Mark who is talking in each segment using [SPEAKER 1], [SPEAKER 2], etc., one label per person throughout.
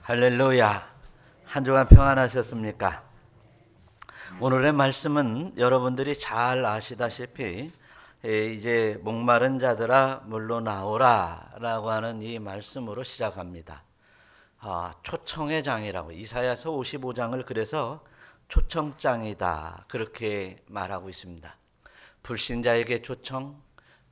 [SPEAKER 1] 할렐루야. 한 주간 평안하셨습니까? 오늘의 말씀은 여러분들이 잘 아시다시피 이제 목마른 자들아 물로 나오라 라고 하는 이 말씀으로 시작합니다. 초청의 장이라고, 이사야서 55장을 그래서 초청장이다 그렇게 말하고 있습니다. 불신자에게 초청,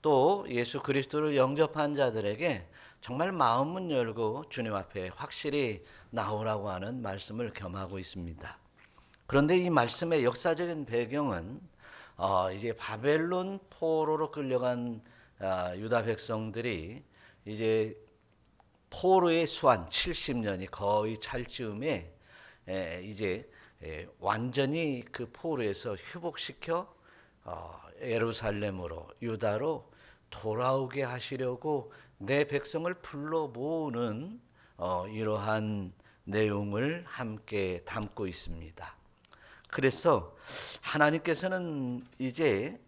[SPEAKER 1] 또 예수 그리스도를 영접한 자들에게 정말 마음은 열고 주님 앞에 확실히 나오라고 하는 말씀을 겸하고 있습니다. 그런데 이 말씀의 역사적인 배경은 이제 바벨론 포로로 끌려간 유다 백성들이 이제 포로의 수한 70년이 거의 찰 즈음에 이제 완전히 그 포로에서 회복시켜 예루살렘으로, 유다로 돌아오게 하시려고 내 백성을 불러 모으는 이러한 내용을 함께 담고 있습니다. 그래서 하나님께서는 이제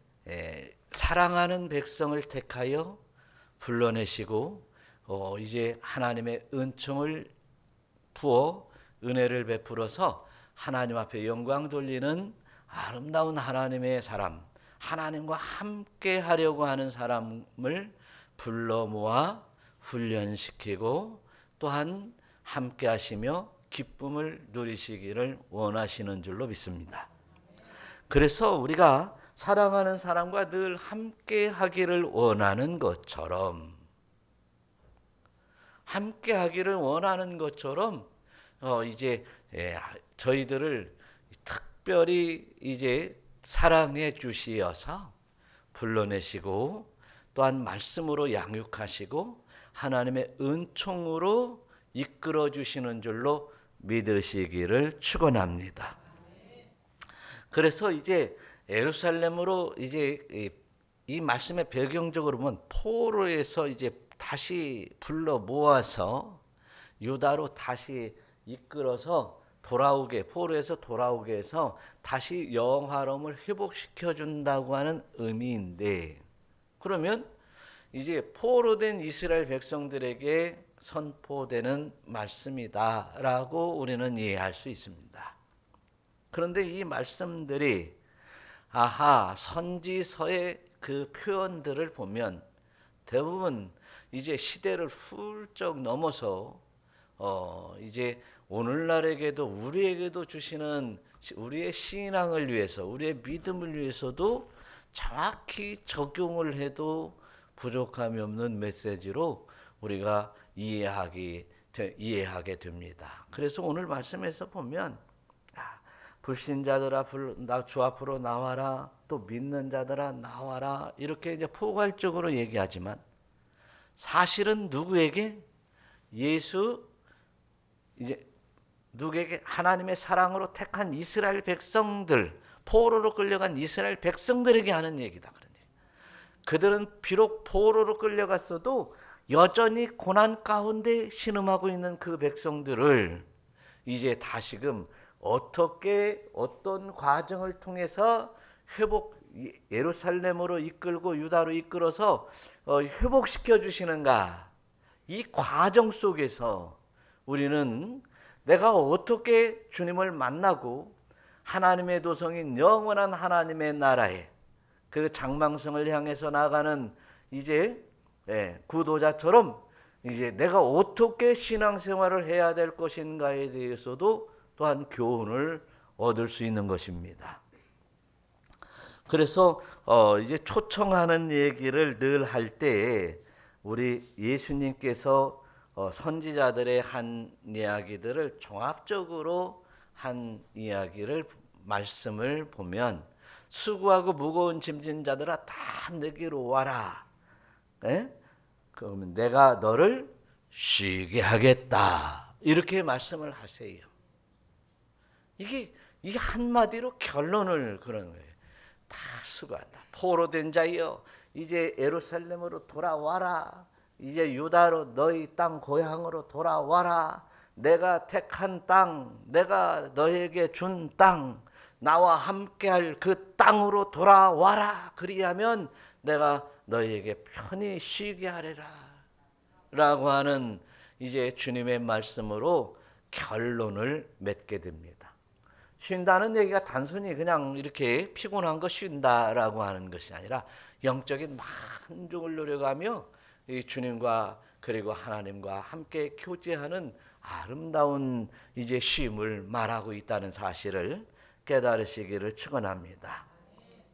[SPEAKER 1] 사랑하는 백성을 택하여 불러내시고 이제 하나님의 은총을 부어 은혜를 베풀어서 하나님 앞에 영광 돌리는 아름다운 하나님의 사람, 하나님과 함께 하려고 하는 사람을 불러 모아 훈련시키고 또한 함께 하시며 기쁨을 누리시기를 원하시는 줄로 믿습니다. 그래서 우리가 사랑하는 사람과 늘 함께 하기를 원하는 것처럼, 함께 하기를 원하는 것처럼 이제 저희들을 특별히 이제 사랑해 주시어서 불러내시고 또한 말씀으로 양육하시고 하나님의 은총으로 이끌어 주시는 줄로 믿으시기를 축원합니다. 그래서 이제 예루살렘으로 이제 이 말씀의 배경적으로 보면 포로에서 이제 다시 불러 모아서 유다로 다시 이끌어서 돌아오게, 포로에서 돌아오게 해서 다시 영화로움을 회복시켜 준다고 하는 의미인데, 그러면 이제 포로된 이스라엘 백성들에게 선포되는 말씀이다라고 우리는 이해할 수 있습니다. 그런데 이 말씀들이 선지서의 그 표현들을 보면 대부분 이제 시대를 훌쩍 넘어서 이제 오늘날에게도 우리에게도 주시는 우리의 신앙을 위해서, 우리의 믿음을 위해서도 정확히 적용을 해도 부족함이 없는 메시지로 우리가 이해하게 됩니다. 그래서 오늘 말씀에서 보면 불신자들아 주 앞으로 나와라, 또 믿는 자들아 나와라, 이렇게 이제 포괄적으로 얘기하지만 사실은 누구에게? 누구에게? 하나님의 사랑으로 택한 이스라엘 백성들, 포로로 끌려간 이스라엘 백성들에게 하는 얘기다. 그런 얘기. 그들은 비록 포로로 끌려갔어도 여전히 고난 가운데 신음하고 있는 그 백성들을 이제 다시금 어떤 과정을 통해서 예루살렘으로 이끌고 유다로 이끌어서 회복시켜 주시는가, 이 과정 속에서 우리는 내가 어떻게 주님을 만나고 하나님의 도성인 영원한 하나님의 나라에 그 장망성을 향해서 나가는 이제 구도자처럼 이제 내가 어떻게 신앙생활을 해야 될 것인가에 대해서도 또한 교훈을 얻을 수 있는 것입니다. 그래서 이제 초청하는 얘기를 늘 할 때에 우리 예수님께서 선지자들의 한 이야기들을 종합적으로 한 말씀을 보면 수고하고 무거운 짐진 자들아 다 내게로 와라. 그러면 내가 너를 쉬게 하겠다. 이렇게 말씀을 하세요. 이게 한마디로 결론을 그런 거예요. 다 수고한다. 포로된 자여, 이제 예루살렘으로 돌아와라. 이제 유다로 너희 땅 고향으로 돌아와라. 내가 택한 땅, 내가 너에게 준 땅, 나와 함께할 그 땅으로 돌아와라. 그리하면 내가 너희에게 편히 쉬게 하리라 라고 하는 이제 주님의 말씀으로 결론을 맺게 됩니다. 쉰다는 얘기가 단순히 그냥 이렇게 피곤한 거 쉰다라고 하는 것이 아니라 영적인 만족을 누려가며 이 주님과 그리고 하나님과 함께 교제하는 아름다운 이제 쉼을 말하고 있다는 사실을 깨달으시기를 축원합니다.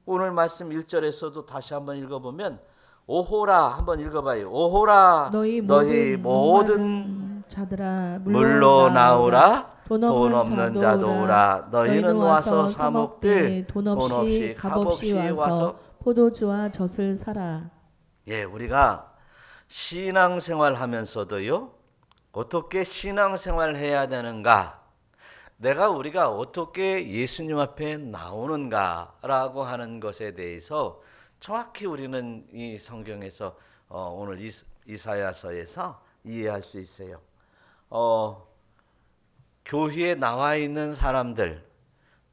[SPEAKER 1] 오늘 말씀 1절에서도 다시 한번 읽어보면 오호라 한번 읽어봐요. 오호라 너희 모든
[SPEAKER 2] 자들아
[SPEAKER 1] 물로 나오라.
[SPEAKER 2] 돈
[SPEAKER 1] 돈 없는 자도 오라. 너희는 와서 사 먹되
[SPEAKER 2] 돈 없이 값없이 와서 포도주와 젖을 사라.
[SPEAKER 1] 예, 우리가 신앙생활 하면서도요, 어떻게 신앙생활 해야 되는가? 우리가 어떻게 예수님 앞에 나오는가라고 하는 것에 대해서 정확히 우리는 이 성경에서 오늘 이사야서에서 이해할 수 있어요. 교회에 나와 있는 사람들,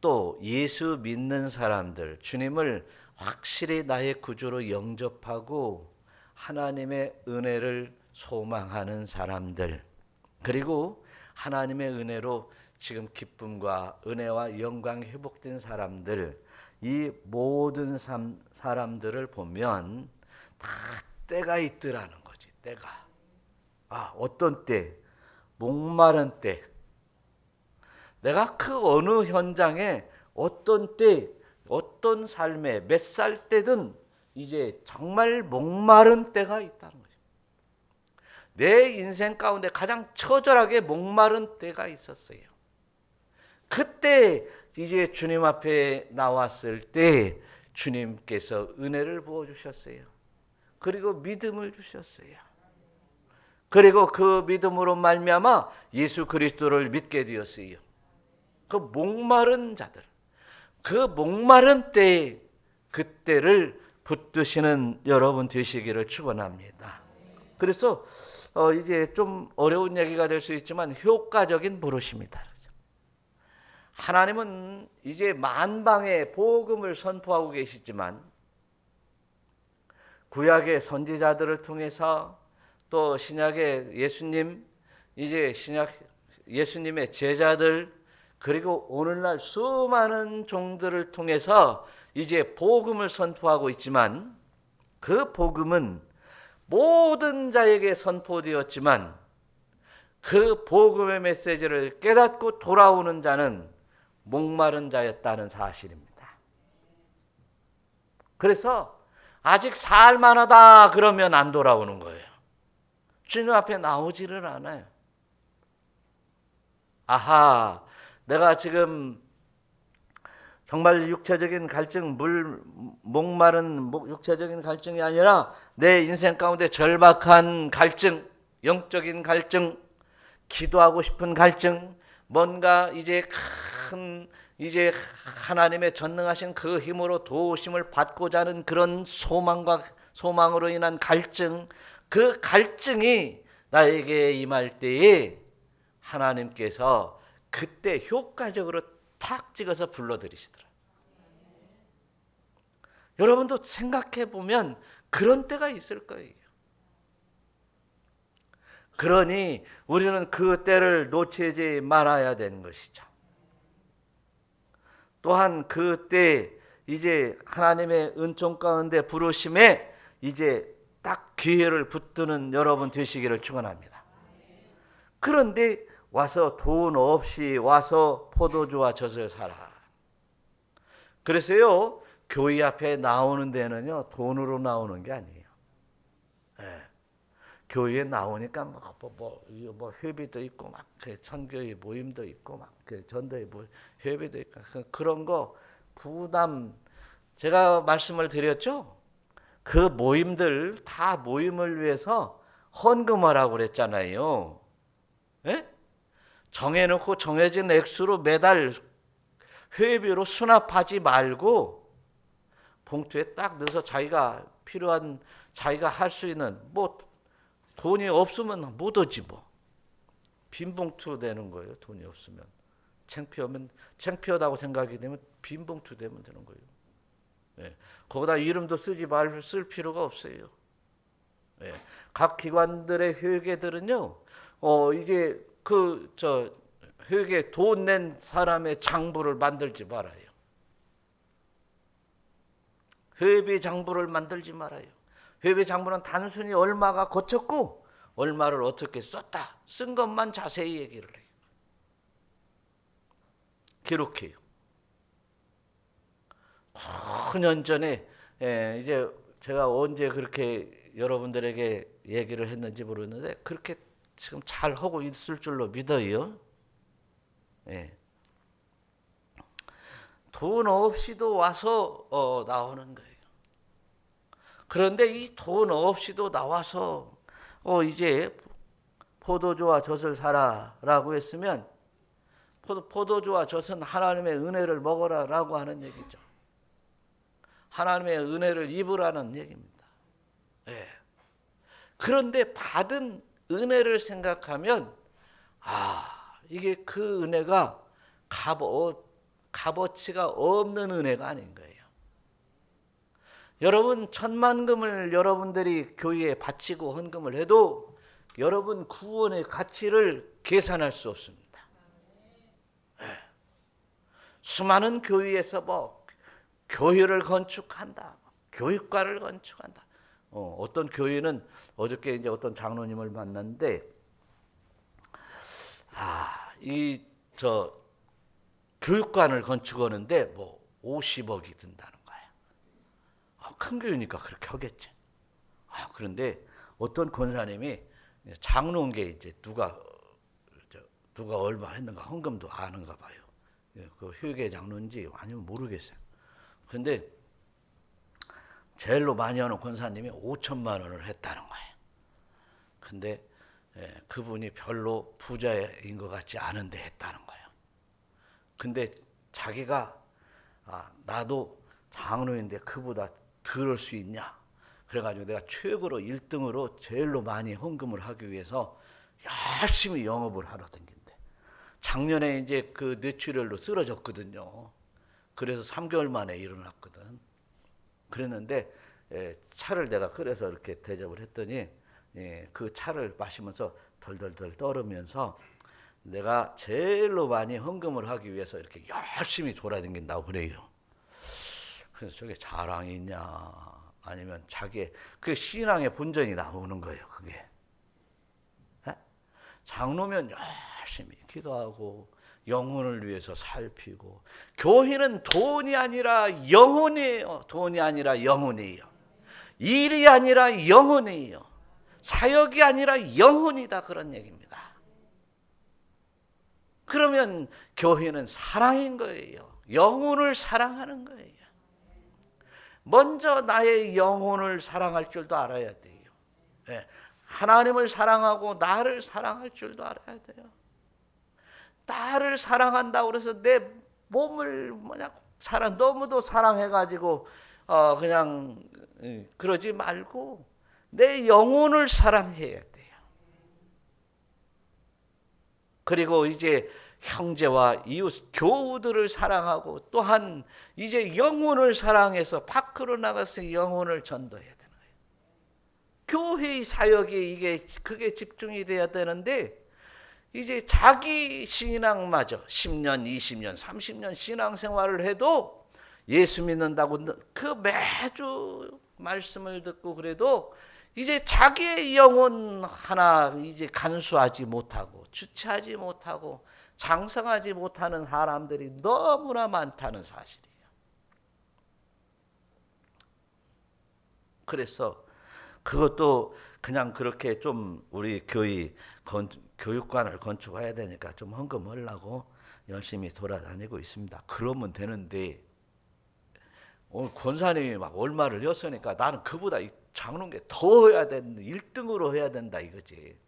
[SPEAKER 1] 또 예수 믿는 사람들, 주님을 확실히 나의 구주로 영접하고 하나님의 은혜를 소망하는 사람들, 그리고 하나님의 은혜로 지금 기쁨과 은혜와 영광 회복된 사람들, 이 모든 사람들을 보면 다 때가 있더라는 거지. 때가. 어떤 때? 목마른 때. 내가 그 어느 현장에 어떤 때, 어떤 삶에 몇 살 때든 이제 정말 목마른 때가 있다는 거죠. 내 인생 가운데 가장 처절하게 목마른 때가 있었어요. 그때 이제 주님 앞에 나왔을 때 주님께서 은혜를 부어주셨어요. 그리고 믿음을 주셨어요. 그리고 그 믿음으로 말미암아 예수 그리스도를 믿게 되었어요. 그 목마른 자들, 그 목마른 때, 그때를 붙드시는 여러분 되시기를 축원합니다. 그래서 이제 좀 어려운 얘기가 될 수 있지만 효과적인 부르심이다. 하나님은 이제 만방에 복음을 선포하고 계시지만 구약의 선지자들을 통해서 또 신약의 예수님의 제자들, 그리고 오늘날 수많은 종들을 통해서 이제 복음을 선포하고 있지만 그 복음은 모든 자에게 선포되었지만 그 복음의 메시지를 깨닫고 돌아오는 자는 목마른 자였다는 사실입니다. 그래서 아직 살만하다 그러면 안 돌아오는 거예요. 주님 앞에 나오지를 않아요. 내가 지금 정말 육체적인 갈증, 목마른 육체적인 갈증이 아니라 내 인생 가운데 절박한 갈증, 영적인 갈증, 기도하고 싶은 갈증, 뭔가 이제 하나님의 전능하신 그 힘으로 도우심을 받고자 하는 그런 소망으로 인한 갈증, 그 갈증이 나에게 임할 때에 하나님께서 그때 효과적으로 탁 찍어서 불러들이시더라. 여러분도 생각해 보면 그런 때가 있을 거예요. 그러니 우리는 그 때를 놓치지 말아야 되는 것이죠. 또한 그때 이제 하나님의 은총 가운데 부르심에 이제 딱 기회를 붙드는 여러분 되시기를 축원합니다. 그런데 와서 돈 없이 와서 포도주와 젖을 사라. 그래서요, 교회 앞에 나오는 데는요, 돈으로 나오는 게 아니에요. 교회에 나오니까 뭐 회비도 있고 막 선교의 모임도 있고 막 전도의 회비도 있고 그런 거 부담, 제가 말씀을 드렸죠. 그 모임들 다 모임을 위해서 헌금하라고 그랬잖아요. 예? 정해놓고 정해진 액수로 매달 회비로 수납하지 말고 봉투에 딱 넣어서 자기가 필요한, 자기가 할 수 있는, 뭐 돈이 없으면 못 오지 뭐. 빈 봉투 되는 거예요. 돈이 없으면. 창피하다고 생각이 되면 빈 봉투 되면 되는 거예요. 예. 거기다 이름도 쓸 필요가 없어요. 예. 각 기관들의 회계들은요, 이제 회개 돈 낸 사람의 장부를 만들지 말아요. 회비 장부를 만들지 말아요. 회비 장부는 단순히 얼마가 거쳤고 얼마를 어떻게 썼다, 쓴 것만 자세히 얘기를 해요. 기록해요. 9년 전에 이제 제가 언제 그렇게 여러분들에게 얘기를 했는지 모르는데 그렇게 지금 잘 하고 있을 줄로 믿어요. 돈 없이도 와서 나오는 거예요. 그런데 이 돈 없이도 나와서 이제 포도주와 젖을 사라라고 했으면 포도주와 젖은 하나님의 은혜를 먹어라라고 하는 얘기죠. 하나님의 은혜를 입으라는 얘기입니다. 그런데 받은 은혜를 생각하면 이게 그 은혜가 값어치가 없는 은혜가 아닌 거예요. 여러분 천만금을 여러분들이 교회에 바치고 헌금을 해도 여러분 구원의 가치를 계산할 수 없습니다. 수많은 교회에서 교회를 건축한다, 교육관을 건축한다. 어떤 교회는 어저께 이제 어떤 장로님을 만났는데 교육관을 건축하는데 50억이 든다는 거예요. 큰 교회니까 그렇게 하겠지. 그런데 어떤 권사님이 장로인게 이제 누가 얼마 했는가 헌금도 아는가 봐요. 그 회계 장로인지 아니면 모르겠어요. 그런데 제일로 많이 하는 권사님이 5천만 원을 했다는 거예요. 근데 그분이 별로 부자인 것 같지 않은데 했다는 거예요. 근데 자기가 나도 장로인데 그보다 덜 할 수 있냐? 그래가지고 내가 최고로 1등으로 제일로 많이 헌금을 하기 위해서 열심히 영업을 하러 댕긴대. 작년에 이제 그 뇌출혈로 쓰러졌거든요. 그래서 3개월 만에 일어났거든. 그랬는데 차를 내가 끓여서 이렇게 대접을 했더니 그 차를 마시면서 덜덜덜 떨으면서 내가 제일로 많이 헌금을 하기 위해서 이렇게 열심히 돌아다닌다고 그래요. 그래서 저게 자랑이 있냐 아니면 자기의 그 신앙의 본전이 나오는 거예요. 그게 장로면 열심히 기도하고 영혼을 위해서 살피고, 교회는 돈이 아니라 영혼이에요. 돈이 아니라 영혼이에요. 일이 아니라 영혼이에요. 사역이 아니라 영혼이다, 그런 얘기입니다. 그러면 교회는 사랑인 거예요. 영혼을 사랑하는 거예요. 먼저 나의 영혼을 사랑할 줄도 알아야 돼요. 하나님을 사랑하고 나를 사랑할 줄도 알아야 돼요. 나를 사랑한다고 그래서 내 몸을 너무도 사랑해가지고 그냥 그러지 말고 내 영혼을 사랑해야 돼요. 그리고 이제 형제와 이웃, 교우들을 사랑하고 또한 이제 영혼을 사랑해서 밖으로 나가서 영혼을 전도해야 되는 거예요. 교회의 사역이 그게 집중이 돼야 되는데 이제 자기 신앙마저 10년, 20년, 30년 신앙생활을 해도 예수 믿는다고 그 매주 말씀을 듣고 그래도 이제 자기의 영혼 하나 이제 간수하지 못하고 주체하지 못하고 장성하지 못하는 사람들이 너무나 많다는 사실이에요. 그래서 그것도 그냥 그렇게 좀 우리 교육관을 건축해야 되니까 좀 헌금하려고 열심히 돌아다니고 있습니다. 그러면 되는데 오늘 권사님이 막 얼마를 였으니까 나는 그보다 장로게 더 해야 된다, 1등으로 해야 된다 이거지.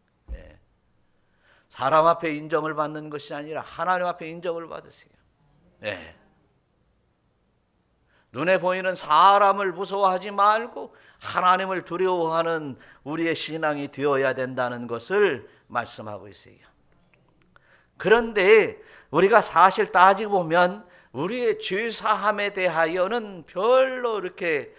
[SPEAKER 1] 사람 앞에 인정을 받는 것이 아니라 하나님 앞에 인정을 받으세요. 눈에 보이는 사람을 무서워하지 말고 하나님을 두려워하는 우리의 신앙이 되어야 된다는 것을 말씀하고 있어요. 그런데 우리가 사실 따지고 보면 우리의 죄 사함에 대하여는 별로 이렇게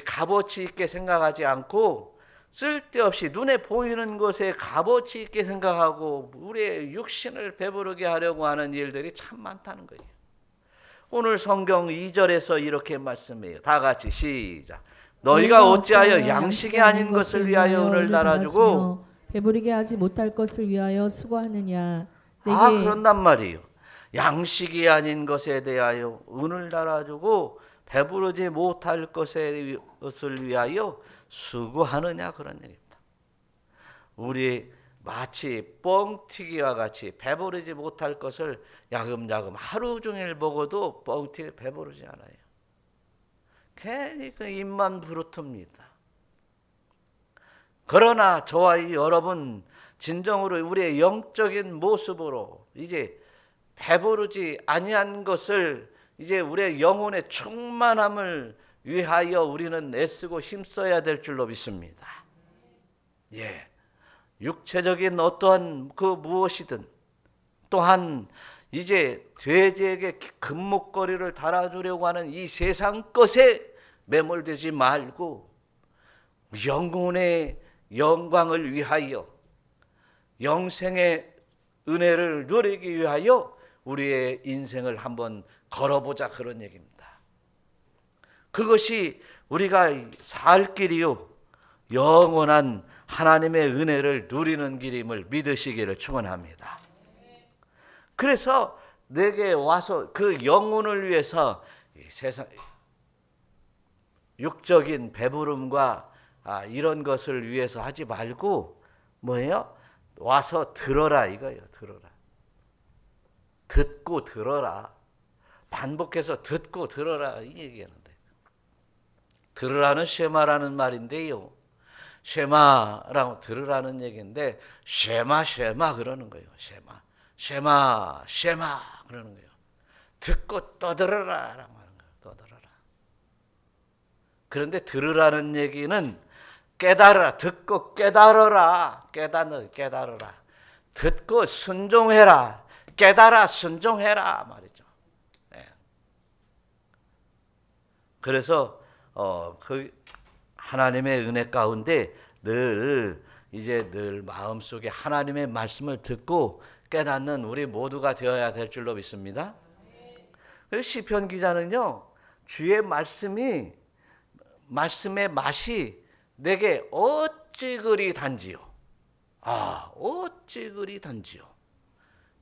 [SPEAKER 1] 값어치 있게 생각하지 않고 쓸데없이 눈에 보이는 것에 값어치 있게 생각하고 우리의 육신을 배부르게 하려고 하는 일들이 참 많다는 거예요. 오늘 성경 2절에서 이렇게 말씀해요. 다 같이 시작. 너희가 어찌하여 양식이 아닌 것을 위하여 은을 달아주고
[SPEAKER 2] 배부르게 하지 못할 것을 위하여 수고하느냐.
[SPEAKER 1] 그런단 말이에요. 양식이 아닌 것에 대하여 은을 달아주고 배부르지 못할 것을 위하여 수고하느냐, 그런 얘기입니다. 우리 마치 뻥튀기와 같이 배부르지 못할 것을 야금야금 하루 종일 먹어도 뻥튀기 배부르지 않아요. 괜히 그 입만 부르텄니다. 그러나 저와 여러분 진정으로 우리의 영적인 모습으로 이제 배부르지 아니한 것을 이제 우리의 영혼의 충만함을 위하여 우리는 애쓰고 힘써야 될 줄로 믿습니다. 예, 육체적인 어떠한 그 무엇이든 또한 이제 돼지에게 금목걸이를 달아주려고 하는 이 세상 것에 매몰되지 말고 영혼의 영광을 위하여 영생의 은혜를 누리기 위하여 우리의 인생을 한번 걸어보자, 그런 얘기입니다. 그것이 우리가 살 길이요 영원한 하나님의 은혜를 누리는 길임을 믿으시기를 축원합니다. 그래서 내게 와서 그 영혼을 위해서 이 세상 육적인 배부름과 이런 것을 위해서 하지 말고 뭐예요? 와서 들어라 이거예요. 들어라. 듣고 들어라. 반복해서 듣고 들어라 이 얘기하는데, 들으라는 쉐마라는 말인데요. 쉐마라고 들으라는 얘기인데 쉐마 그러는 거예요. 쉐마 그러는 거예요. 듣고 떠들어라라고 하는 거예요. 떠들어라. 그런데 들으라는 얘기는 깨달아라. 듣고 깨달아라. 깨달아라. 듣고 순종해라. 깨달아 순종해라 말이죠. 네. 그래서 그 하나님의 은혜 가운데 늘 마음속에 하나님의 말씀을 듣고 깨닫는 우리 모두가 되어야 될 줄로 믿습니다. 그래서 시편 기자는요, 주의 말씀의 맛이 내게 어찌 그리 단지요. 어찌 그리 단지요.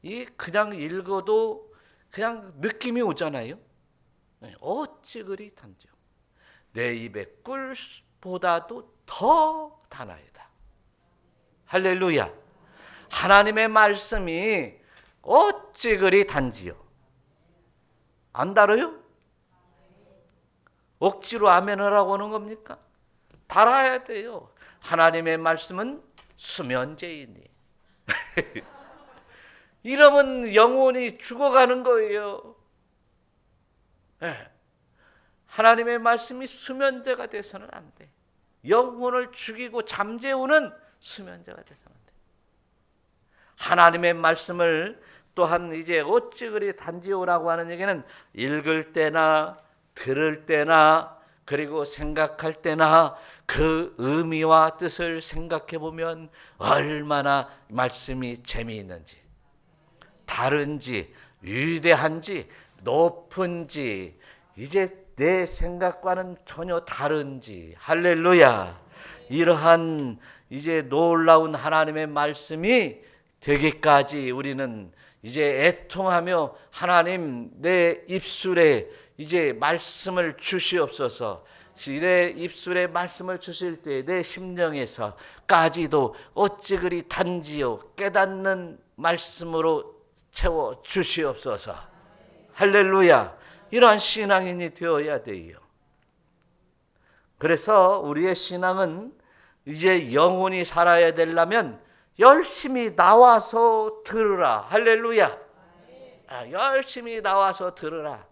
[SPEAKER 1] 이 그냥 읽어도 그냥 느낌이 오잖아요. 어찌 그리 단지요. 내 입에 꿀보다도 더 단아이다. 할렐루야. 하나님의 말씀이 어찌 그리 단지요. 안 달아요? 억지로 아멘을 하고 오는 겁니까? 달아야 돼요. 하나님의 말씀은 수면제이니. 이러면 영혼이 죽어가는 거예요. 네. 하나님의 말씀이 수면제가 돼서는 안 돼. 영혼을 죽이고 잠재우는 수면제가 돼서는 안 돼. 하나님의 말씀을 또한 이제 어찌 그리 단지오라고 하는 얘기는 읽을 때나 들을 때나 그리고 생각할 때나 그 의미와 뜻을 생각해 보면 얼마나 말씀이 재미있는지, 다른지, 위대한지, 높은지, 이제 내 생각과는 전혀 다른지, 할렐루야. 이러한 이제 놀라운 하나님의 말씀이 되기까지 우리는 이제 애통하며 하나님 내 입술에 이제 말씀을 주시옵소서. 내 입술에 말씀을 주실 때 내 심령에서까지도 어찌 그리 단지요 깨닫는 말씀으로 채워 주시옵소서. 할렐루야. 이러한 신앙인이 되어야 돼요. 그래서 우리의 신앙은 이제 영혼이 살아야 되려면 열심히 나와서 들으라. 할렐루야. 열심히 나와서 들으라.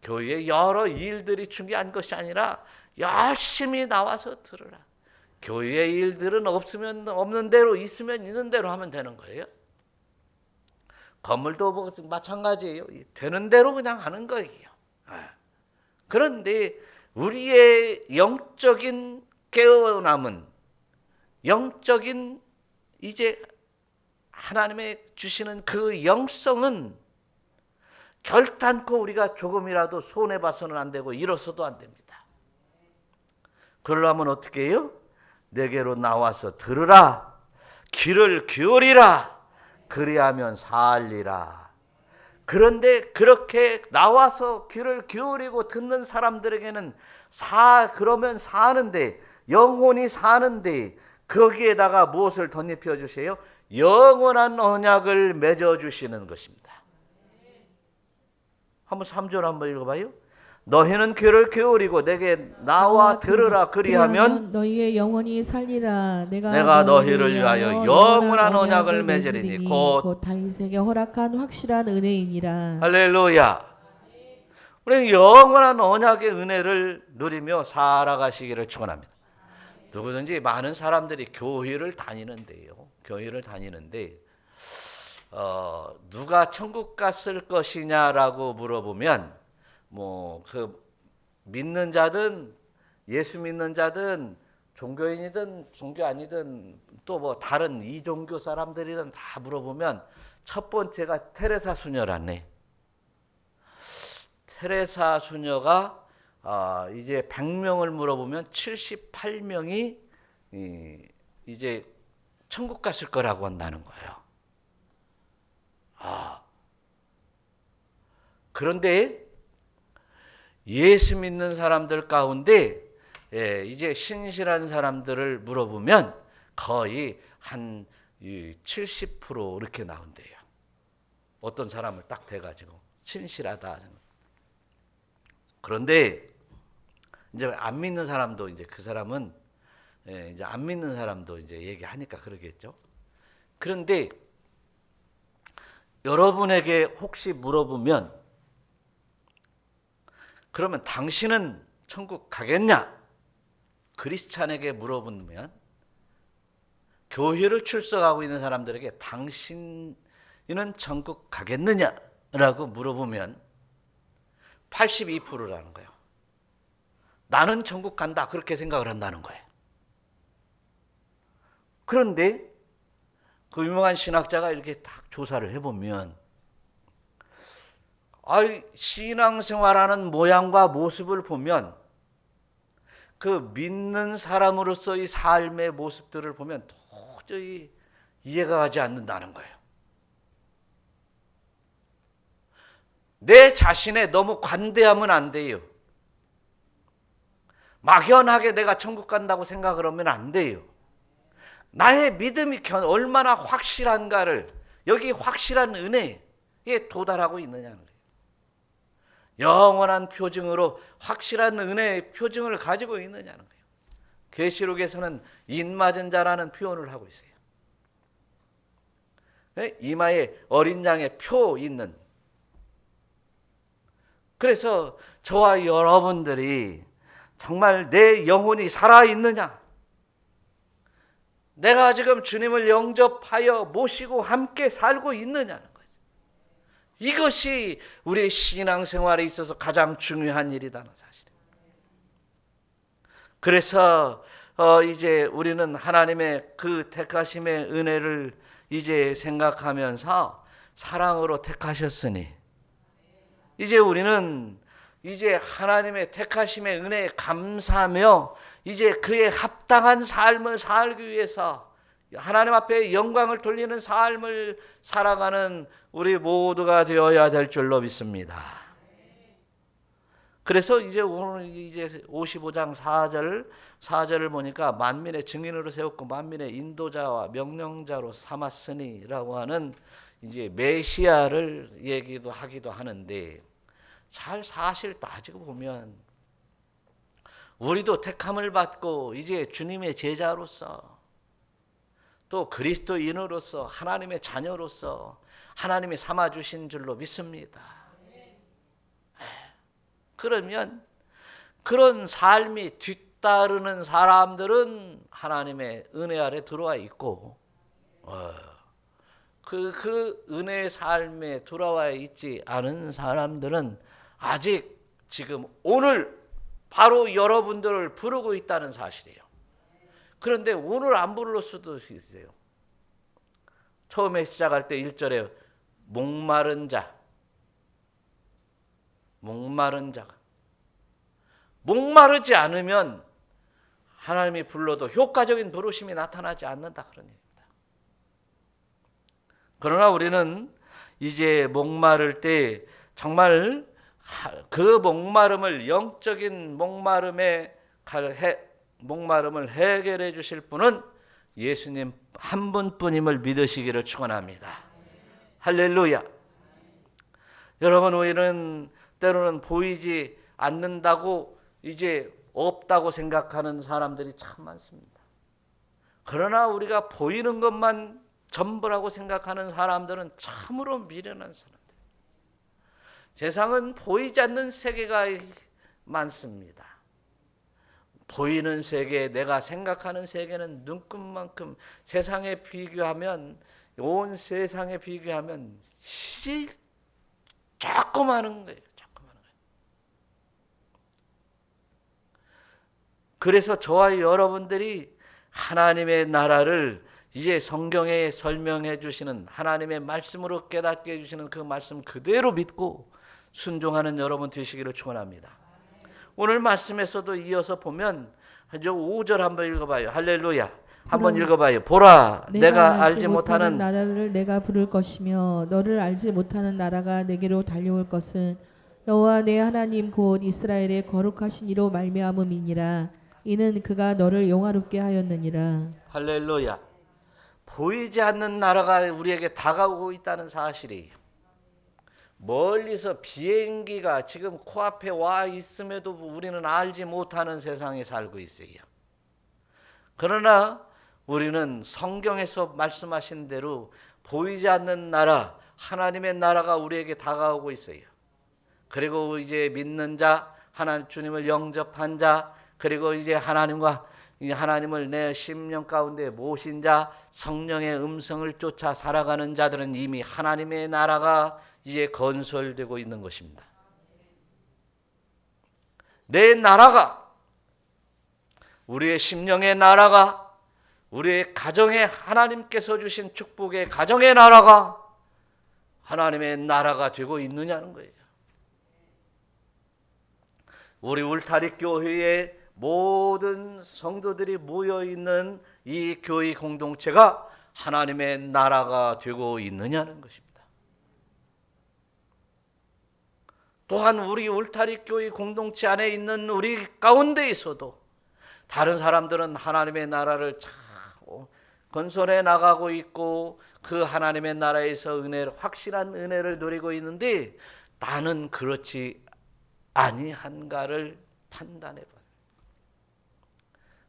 [SPEAKER 1] 교회에 여러 일들이 중요한 것이 아니라 열심히 나와서 들으라. 교회의 일들은 없으면 없는 대로, 있으면 있는 대로 하면 되는 거예요. 건물도 마찬가지예요. 되는 대로 그냥 하는 거예요. 그런데 우리의 영적인 깨어남은 영적인 이제 하나님의 주시는 그 영성은 결단코 우리가 조금이라도 손해봐서는 안 되고 잃어서도 안 됩니다. 그러려면 어떻게 해요? 내게로 나와서 들으라. 귀를 기울이라. 그리하면 살리라. 그런데 그렇게 나와서 귀를 기울이고 듣는 사람들에게는 그러면 사는데, 영혼이 사는데, 거기에다가 무엇을 덧입혀 주세요? 영원한 언약을 맺어 주시는 것입니다. 한번 3절 한번 읽어봐요. 너희는 귀를 기울이고 내게 나와 들으라. 그리하면
[SPEAKER 2] 너희의 영혼이 살리라.
[SPEAKER 1] 내가 너희를 위하여 영원한 언약을 맺으리니 곧
[SPEAKER 2] 다윗에게 허락한 확실한 은혜이니라.
[SPEAKER 1] 할렐루야. 우리 영원한 언약의 은혜를 누리며 살아가시기를 축원합니다. 누구든지 많은 사람들이 교회를 다니는데 누가 천국 갔을 것이냐라고 물어보면 그 믿는 자든 예수 믿는 자든 종교인이든 종교 아니든 또 뭐 다른 이종교 사람들이든 다 물어보면 첫 번째가 테레사 수녀라네. 테레사 수녀가 이제 100명을 물어보면 78명이 이제 천국 갔을 거라고 한다는 거예요. 그런데 예수 믿는 사람들 가운데 이제 신실한 사람들을 물어보면 거의 한 70% 이렇게 나온대요. 어떤 사람을 딱 대가지고 신실하다. 그런데 이제 안 믿는 사람도 이제 그 사람은 이제 안 믿는 사람도 이제 얘기하니까 그러겠죠. 그런데 여러분에게 혹시 물어보면 그러면 당신은 천국 가겠냐? 크리스찬에게 물어보면 교회를 출석하고 있는 사람들에게 당신은 천국 가겠느냐라고 물어보면 82%라는 거예요. 나는 천국 간다 그렇게 생각을 한다는 거예요. 그런데 그 유명한 신학자가 이렇게 딱 조사를 해보면 신앙생활하는 모양과 모습을 보면 그 믿는 사람으로서의 삶의 모습들을 보면 도저히 이해가 가지 않는다는 거예요. 내 자신에 너무 관대하면 안 돼요. 막연하게 내가 천국 간다고 생각을 하면 안 돼요. 나의 믿음이 얼마나 확실한가를 여기 확실한 은혜에 도달하고 있느냐는 거예요. 영원한 표징으로 확실한 은혜의 표징을 가지고 있느냐는 거예요. 계시록에서는 인맞은 자라는 표현을 하고 있어요. 이마에 어린 양의 표 있는. 그래서 저와 여러분들이 정말 내 영혼이 살아있느냐? 내가 지금 주님을 영접하여 모시고 함께 살고 있느냐는 거죠. 이것이 우리의 신앙생활에 있어서 가장 중요한 일이라는 사실이에요. 그래서 이제 우리는 하나님의 그 택하심의 은혜를 이제 생각하면서 사랑으로 택하셨으니 이제 우리는 이제 하나님의 택하심의 은혜에 감사하며 이제 그에 합당한 삶을 살기 위해서 하나님 앞에 영광을 돌리는 삶을 살아가는 우리 모두가 되어야 될 줄로 믿습니다. 그래서 이제 오늘 이제 55장 4절을 보니까 만민의 증인으로 세웠고 만민의 인도자와 명령자로 삼았으니라고 하는 이제 메시아를 얘기도 하기도 하는데 사실 따지고 보면 우리도 택함을 받고 이제 주님의 제자로서 또 그리스도인으로서 하나님의 자녀로서 하나님이 삼아주신 줄로 믿습니다. 그러면 그런 삶이 뒤따르는 사람들은 하나님의 은혜 아래 들어와 있고 그 은혜의 삶에 들어와 있지 않은 사람들은 아직 지금 오늘 바로 여러분들을 부르고 있다는 사실이에요. 그런데 오늘 안 부를 수도 있어요. 처음에 시작할 때 1절에 목마른 자가 목마르지 않으면 하나님이 불러도 효과적인 부르심이 나타나지 않는다 그런 얘기입니다. 그러나 우리는 이제 목마를 때 정말 그 목마름을 영적인 목마름을 해결해 주실 분은 예수님 한 분뿐임을 믿으시기를 축원합니다. 할렐루야. 여러분, 우리는 때로는 보이지 않는다고 이제 없다고 생각하는 사람들이 참 많습니다. 그러나 우리가 보이는 것만 전부라고 생각하는 사람들은 참으로 미련한 사람들. 세상은 보이지 않는 세계가 많습니다. 보이는 세계, 내가 생각하는 세계는 눈끝만큼, 세상에 비교하면, 온 세상에 비교하면 조그마한 거예요. 그래서 저와 여러분들이 하나님의 나라를 이제 성경에 설명해 주시는, 하나님의 말씀으로 깨닫게 해주시는 그 말씀 그대로 믿고 순종하는 여러분 되시기를 축원합니다. 오늘 말씀에서도 이어서 보면 5절 한번 읽어봐요. 할렐루야. 한번 읽어봐요. 보라, 내가 알지 못하는
[SPEAKER 2] 나라를 내가 부를 것이며 너를 알지 못하는 나라가 내게로 달려올 것은 여호와 내 하나님 곧 이스라엘의 거룩하신 이로 말미암음이니라. 이는 그가 너를 영화롭게 하였느니라.
[SPEAKER 1] 할렐루야. 보이지 않는 나라가 우리에게 다가오고 있다는 사실이에요. 멀리서 비행기가 지금 코앞에 와 있음에도 우리는 알지 못하는 세상에 살고 있어요. 그러나 우리는 성경에서 말씀하신 대로 보이지 않는 나라, 하나님의 나라가 우리에게 다가오고 있어요. 그리고 이제 믿는 자, 하나님 주님을 영접한 자, 그리고 이제 하나님을 내 심령 가운데 모신 자, 성령의 음성을 쫓아 살아가는 자들은 이미 하나님의 나라가 이제 건설되고 있는 것입니다. 내 나라가, 우리의 심령의 나라가, 우리의 가정에 하나님께서 주신 축복의 가정의 나라가 하나님의 나라가 되고 있느냐는 거예요. 우리 울타리 교회에 모든 성도들이 모여있는 이 교회 공동체가 하나님의 나라가 되고 있느냐는 것입니다. 또한 우리 울타리 교회 공동체 안에 있는 우리 가운데에서도 다른 사람들은 하나님의 나라를 잘 건설해 나가고 있고 그 하나님의 나라에서 확실한 은혜를 누리고 있는데 나는 그렇지 아니한가를 판단해 봐요.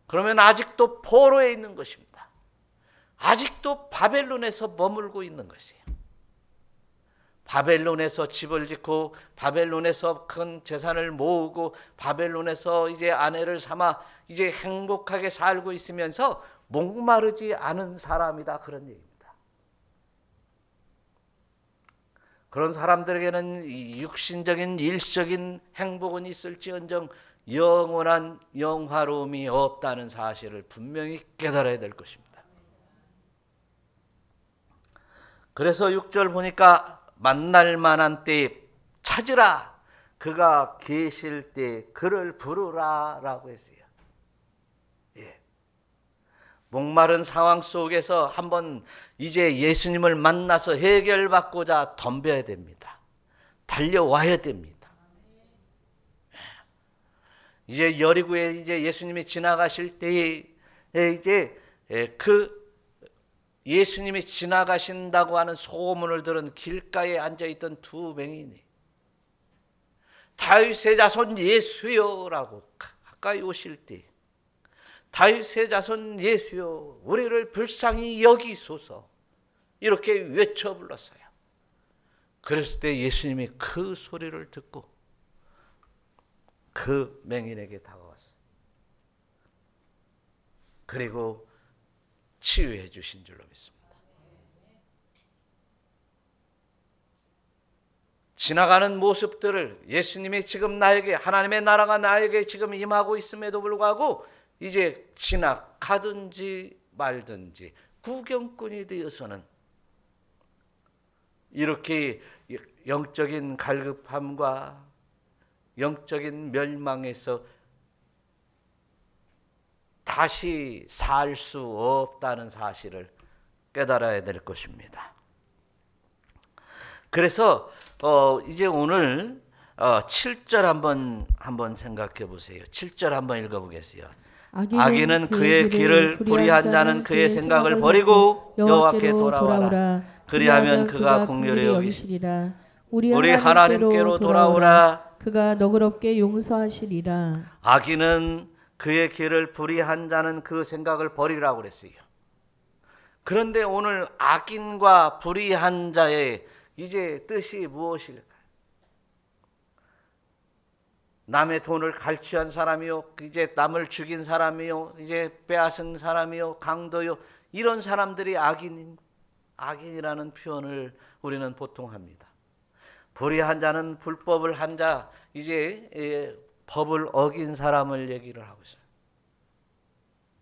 [SPEAKER 1] 그러면 아직도 포로에 있는 것입니다. 아직도 바벨론에서 머물고 있는 것이에요. 바벨론에서 집을 짓고 바벨론에서 큰 재산을 모으고 바벨론에서 이제 아내를 삼아 이제 행복하게 살고 있으면서 목마르지 않은 사람이다, 그런 얘기입니다. 그런 사람들에게는 육신적인 일시적인 행복은 있을지언정 영원한 영화로움이 없다는 사실을 분명히 깨달아야 될 것입니다. 그래서 6절 보니까 만날 만한 때에 찾으라, 그가 계실 때 그를 부르라 라고 했어요. 목마른 상황 속에서 한번 이제 예수님을 만나서 해결받고자 덤벼야 됩니다. 달려와야 됩니다. 이제 여리고에 이제 예수님이 지나가실 때에 이제 그 예수님이 지나가신다고 하는 소문을 들은 길가에 앉아있던 두 맹인이 다윗의 자손 예수여라고 가까이 오실 때 다윗의 자손 예수여 우리를 불쌍히 여기소서 이렇게 외쳐 불렀어요. 그랬을 때 예수님이 그 소리를 듣고 그 맹인에게 다가왔어요. 그리고 치유해 주신 줄로 믿습니다. 지나가는 모습들을 예수님이 지금 나에게, 하나님의 나라가 나에게 지금 임하고 있음에도 불구하고 이제 진학하든지 말든지 구경꾼이 되어서는 이렇게 영적인 갈급함과 영적인 멸망에서 다시 살 수 없다는 사실을 깨달아야 될 것입니다. 그래서 이제 오늘 7절 한번 생각해 보세요. 7절 한번 읽어보겠어요. 악인은 그의 길을 불의한 자는 그의 생각을 버리고 여호와께 돌아와라. 그리하면 그가 긍휼히 여기시리라.
[SPEAKER 2] 우리 하나님께로 돌아오라. 그가 너그럽게 용서하시리라.
[SPEAKER 1] 악인은 그의 길을 불의한 자는 그 생각을 버리라고 그랬어요. 그런데 오늘 악인과 불의한 자의 이제 뜻이 무엇일까요? 남의 돈을 갈취한 사람이요, 이제 남을 죽인 사람이요, 이제 빼앗은 사람이요, 강도요, 이런 사람들이 악인이라는 표현을 우리는 보통 합니다. 불의한 자는 불법을 한 자, 이제 법을 어긴 사람을 얘기를 하고 있어요.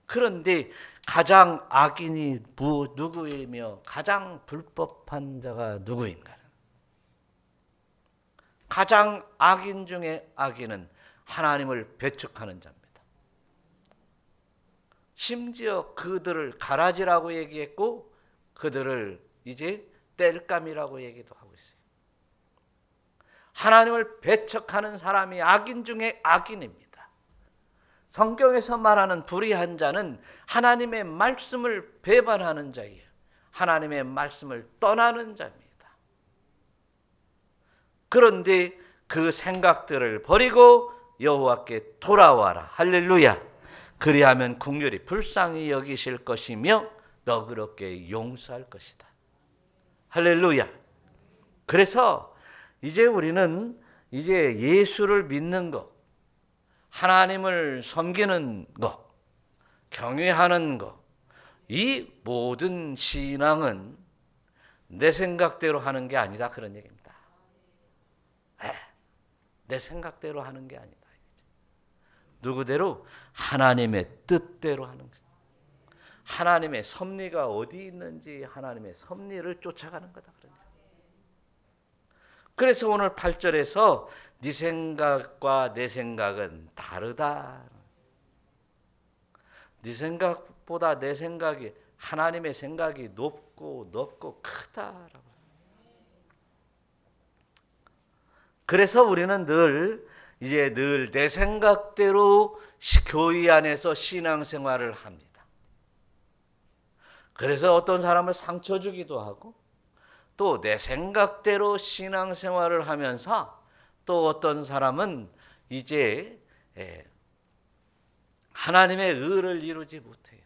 [SPEAKER 1] 그런데 가장 악인이 누구이며 가장 불법한 자가 누구인가? 가장 악인 중에 악인은 하나님을 배척하는 자입니다. 심지어 그들을 가라지라고 얘기했고 그들을 이제 땔감이라고 얘기도 하고 있어요. 하나님을 배척하는 사람이 악인 중에 악인입니다. 성경에서 말하는 불의한 자는 하나님의 말씀을 배반하는 자예요. 하나님의 말씀을 떠나는 자입니다. 그런데 그 생각들을 버리고 여호와께 돌아와라. 할렐루야. 그리하면 긍휼히 불쌍히 여기실 것이며 너그럽게 용서할 것이다. 할렐루야. 그래서 이제 우리는 이제 예수를 믿는 것, 하나님을 섬기는 것, 경외하는 것, 이 모든 신앙은 내 생각대로 하는 게 아니다, 그런 얘기입니다. 내 생각대로 하는 게 아니다. 누구대로? 하나님의 뜻대로 하는 것. 하나님의 섭리가 어디 있는지 하나님의 섭리를 쫓아가는 거다. 그래서 오늘 8절에서 네 생각과 내 생각은 다르다. 네 생각보다 내 생각이, 하나님의 생각이 높고 크다라고. 그래서 우리는 늘 내 생각대로 교회 안에서 신앙생활을 합니다. 그래서 어떤 사람을 상처 주기도 하고 또 내 생각대로 신앙생활을 하면서 또 어떤 사람은 이제 하나님의 의를 이루지 못해요.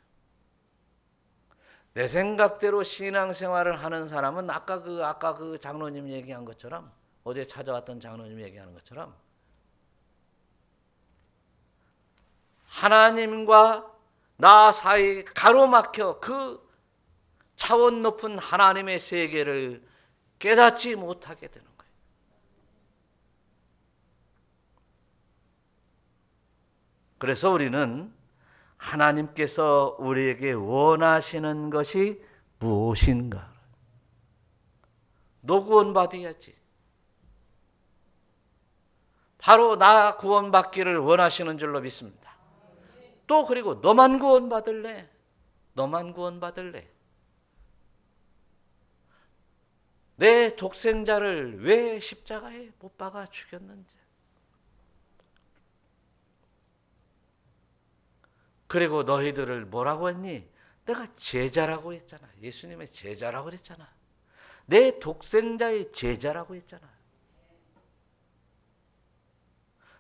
[SPEAKER 1] 내 생각대로 신앙생활을 하는 사람은 아까 그 장로님 얘기한 것처럼, 어제 찾아왔던 장로님 얘기하는 것처럼 하나님과 나 사이 가로막혀 그 차원 높은 하나님의 세계를 깨닫지 못하게 되는 거예요. 그래서 우리는 하나님께서 우리에게 원하시는 것이 무엇인가? 너 구원받아야지. 바로 나 구원받기를 원하시는 줄로 믿습니다. 또 그리고 너만 구원받을래? 너만 구원받을래? 내 독생자를 왜 십자가에 못 박아 죽였는지. 그리고 너희들을 뭐라고 했니? 내가 제자라고 했잖아. 예수님의 제자라고 그랬잖아. 내 독생자의 제자라고 했잖아.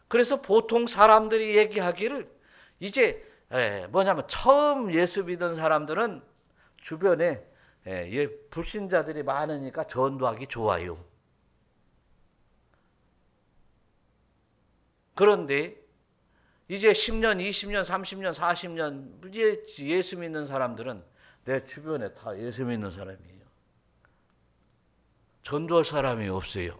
[SPEAKER 1] 그래서 보통 사람들이 얘기하기를 이제 뭐냐면 처음 예수 믿은 사람들은 주변에 불신자들이 많으니까 전도하기 좋아요. 그런데 이제 10년, 20년, 30년, 40년 이제 예수 믿는 사람들은 내 주변에 다 예수 믿는 사람이에요. 전도할 사람이 없어요.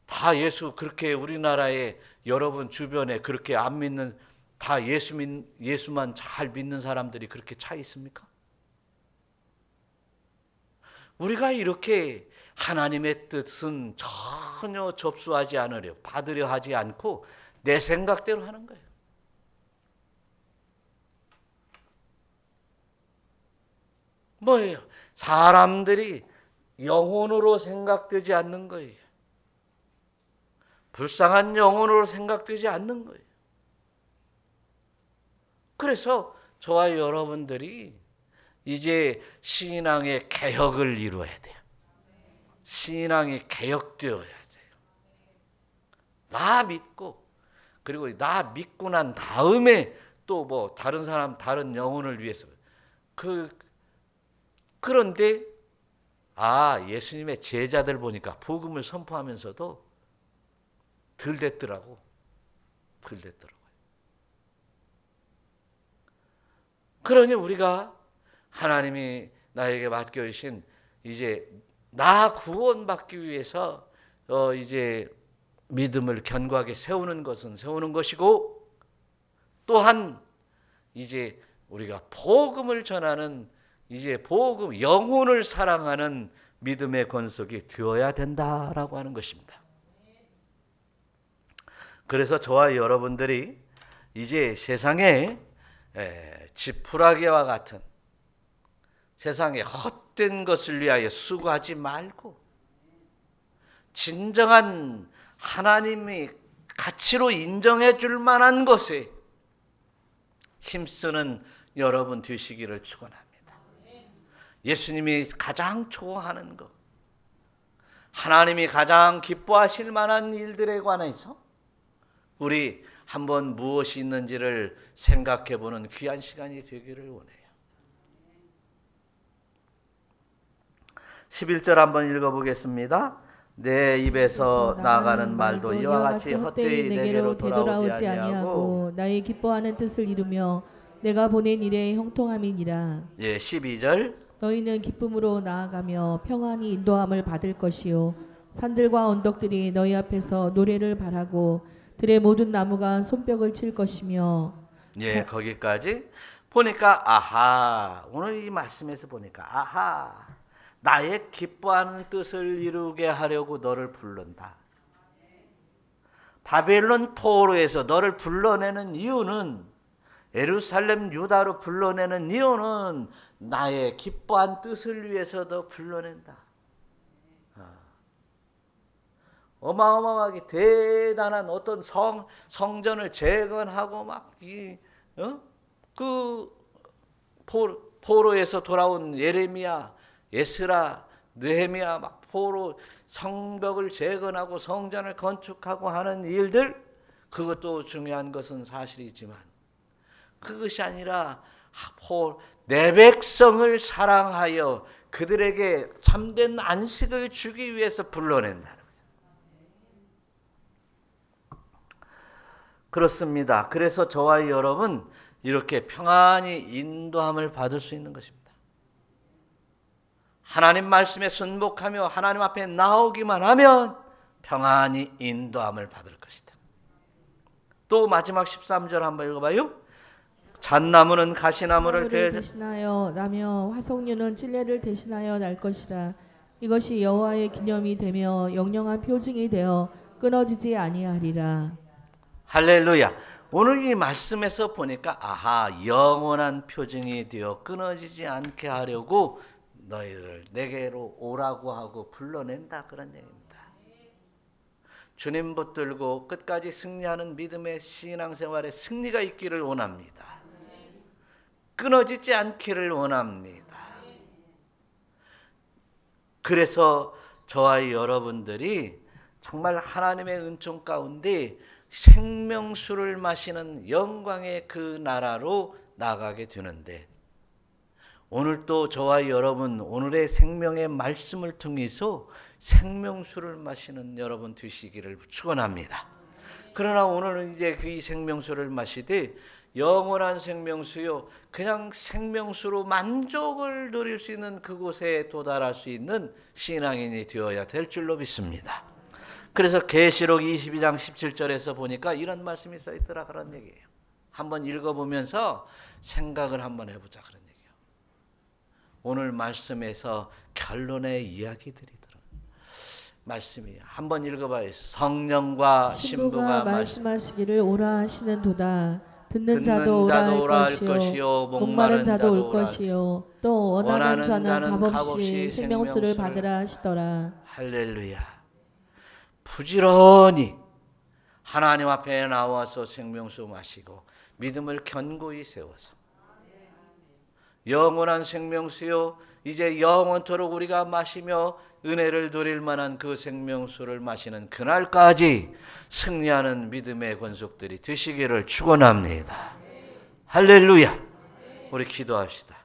[SPEAKER 1] 다 예수, 그렇게 우리나라에 여러분 주변에 그렇게 안 믿는 다 예수만 잘 믿는 사람들이 그렇게 차 있습니까? 우리가 이렇게 하나님의 뜻은 전혀 접수하지 않으려 받으려 하지 않고 내 생각대로 하는 거예요. 뭐예요? 사람들이 영혼으로 생각되지 않는 거예요. 불쌍한 영혼으로 생각되지 않는 거예요. 그래서 저와 여러분들이 이제 신앙의 개혁을 이루어야 돼요. 신앙이 개혁되어야 돼요. 나 믿고, 그리고 나 믿고 난 다음에 또 뭐 다른 사람, 다른 영혼을 위해서 그런데 예수님의 제자들 보니까 복음을 선포하면서도 덜 됐더라고요. 그러니 우리가 하나님이 나에게 맡겨주신 이제 나 구원받기 위해서 이제 믿음을 견고하게 세우는 것은 세우는 것이고, 또한 이제 우리가 복음을 전하는 이제 복음 영혼을 사랑하는 믿음의 권속이 되어야 된다라고 하는 것입니다. 그래서 저와 여러분들이 이제 세상에 지푸라기와 같은 세상의 헛된 것을 위하여 수고하지 말고 진정한 하나님이 가치로 인정해 줄 만한 것에 힘쓰는 여러분 되시기를 축원합니다. 예수님이 가장 좋아하는 것, 하나님이 가장 기뻐하실 만한 일들에 관해서 우리 한번 무엇이 있는지를 생각해 보는 귀한 시간이 되기를 원해요. 11절 한번 읽어보겠습니다. 내 입에서 나가는 말도 이와 같이 헛되이 내게로 돌아오지 아니하고
[SPEAKER 2] 나의 기뻐하는 뜻을 이루며 내가 보낸 일의 형통함이니라.
[SPEAKER 1] 12절
[SPEAKER 2] 너희는 기쁨으로 나아가며 평안히 인도함을 받을 것이요 산들과 언덕들이 너희 앞에서 노래를 바라고 들의 모든 나무가 손뼉을 칠 것이며.
[SPEAKER 1] 거기까지 보니까 오늘 이 말씀에서 보니까 나의 기뻐하는 뜻을 이루게 하려고 너를 부른다. 바벨론 포로에서 너를 불러내는 이유는, 예루살렘 유다로 불러내는 이유는 나의 기뻐한 뜻을 위해서 너 불러낸다. 어마어마하게 대단한 어떤 성전을 재건하고 포로에서 돌아온 예레미야, 에스라, 느헤미야 포로 성벽을 재건하고 성전을 건축하고 하는 일들, 그것도 중요한 것은 사실이지만 그것이 아니라 내 백성을 사랑하여 그들에게 참된 안식을 주기 위해서 불러낸다는 거죠. 그렇습니다. 그래서 저와 여러분 이렇게 평안히 인도함을 받을 수 있는 것입니다. 하나님 말씀에 순복하며 하나님 앞에 나오기만 하면 평안히 인도함을 받을 것이다. 또 마지막 13절 한번 읽어봐요. 잣나무는 가시나무를
[SPEAKER 2] 대신하여 나며 화석류는 찔레를 대신하여 날 것이라. 이것이 여호와의 기념이 되며 영영한 표징이 되어 끊어지지 아니하리라.
[SPEAKER 1] 할렐루야. 오늘 이 말씀에서 보니까 영원한 표징이 되어 끊어지지 않게 하려고 너희를 내게로 오라고 하고 불러낸다, 그런 얘기입니다. 주님 붙들고 끝까지 승리하는 믿음의 신앙생활에 승리가 있기를 원합니다. 끊어지지 않기를 원합니다. 그래서 저와 여러분들이 정말 하나님의 은총 가운데 생명수를 마시는 영광의 그 나라로 나가게 되는데, 오늘 또 저와 여러분 오늘의 생명의 말씀을 통해서 생명수를 마시는 여러분 되시기를 축원합니다. 그러나 오늘은 이제 그 생명수를 마시되 영원한 생명수요, 그냥 생명수로 만족을 누릴 수 있는 그곳에 도달할 수 있는 신앙인이 되어야 될 줄로 믿습니다. 그래서 계시록 22장 17절에서 보니까 이런 말씀이 써 있더라 그런 얘기예요. 한번 읽어보면서 생각을 한번 해보자 그런 얘기예요. 오늘 말씀에서 결론의 이야기들이 들어 말씀이에요. 한번 읽어봐요. 성령과 신부가
[SPEAKER 2] 말씀하시기를 오라 하시는 도다. 듣는 자도 오라 할 것이요 목마른 자도 올 것이요 또 원하는 자는 값없이 생명수를 받으라 하시더라.
[SPEAKER 1] 할렐루야. 부지런히 하나님 앞에 나와서 생명수 마시고 믿음을 견고히 세워서 영원한 생명수요 이제 영원토록 우리가 마시며 은혜를 누릴 만한 그 생명수를 마시는 그날까지 승리하는 믿음의 권속들이 되시기를 축원합니다. 할렐루야. 우리 기도합시다.